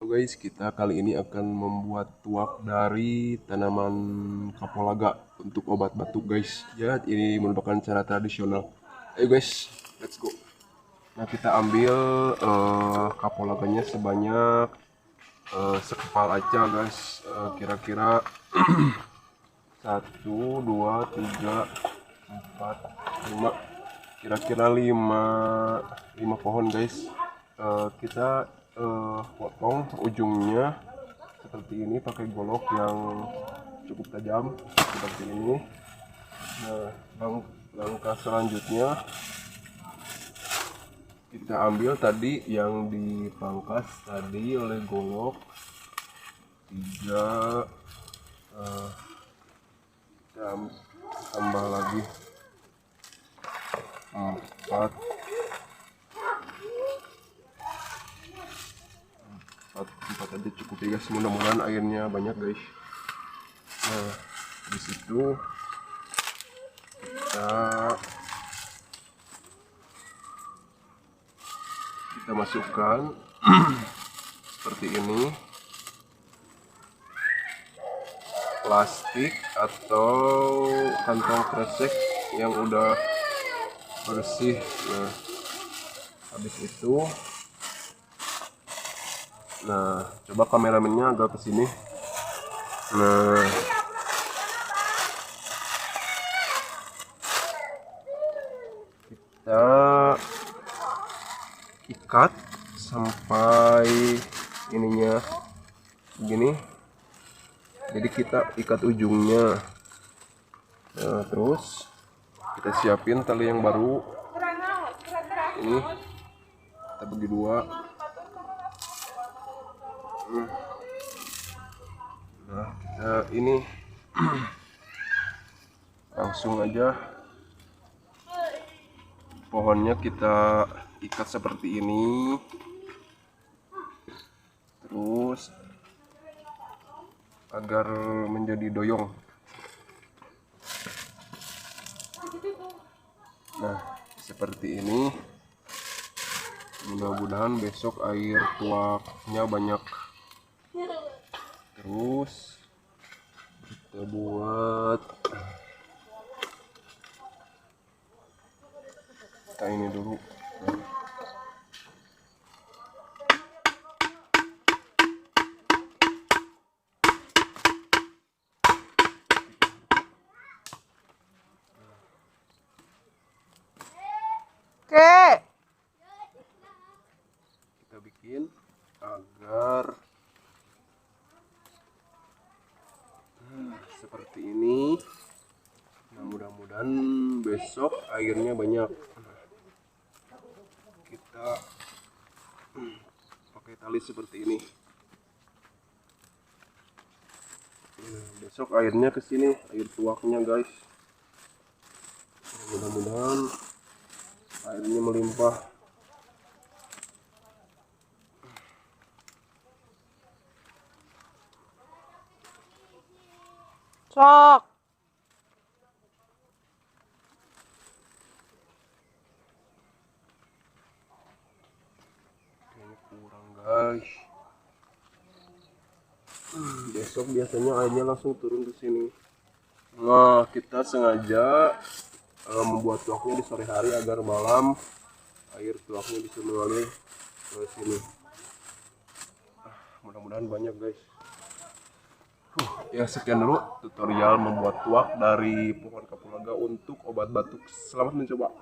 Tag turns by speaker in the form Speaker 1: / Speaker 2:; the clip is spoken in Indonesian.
Speaker 1: Guys, kita kali ini akan membuat tuak dari tanaman kapulaga untuk obat batuk guys. Ya, ini merupakan cara tradisional. Ayo guys, let's go. Nah, kita ambil kapulaganya sebanyak sekepal aja guys. Kira-kira 1, 2, 3, 4, 5, kira-kira 5 pohon guys. Kita potong ujungnya seperti ini pakai golok yang cukup tajam seperti ini. Nah, langkah selanjutnya kita ambil tadi yang dipangkas tadi oleh golok 3, kita tambah lagi 4 aja cukup ya guys, mudah-mudahan airnya banyak guys. Nah, di situ kita masukkan seperti ini plastik atau kantong kresek yang udah bersih. Nah, habis itu coba kameramennya agak ke sini. Nah, kita ikat sampai ininya begini. Jadi kita ikat ujungnya. Nah, terus kita siapin tali yang baru. Ini kita bagi 2. Nah, kita ini langsung aja pohonnya kita ikat seperti ini, terus agar menjadi doyong. Nah, seperti ini. Mudah-mudahan besok air tuaknya banyak. Terus kita buat ini dulu. Kita bikin agar seperti ini. Nah, mudah-mudahan besok airnya banyak. Kita pakai tali seperti ini. Besok airnya ke sini, air tuaknya guys. Mudah-mudahan airnya melimpah.
Speaker 2: Sok.
Speaker 1: Kayaknya kurang guys. Besok biasanya airnya langsung turun ke sini. Nah, kita sengaja membuat tuaknya di sore hari agar malam air tuaknya bisa mengalir ke sini. Mudah-mudahan banyak guys. Ya, sekian dulu tutorial membuat tuak dari pohon kapulaga untuk obat batuk. Selamat mencoba.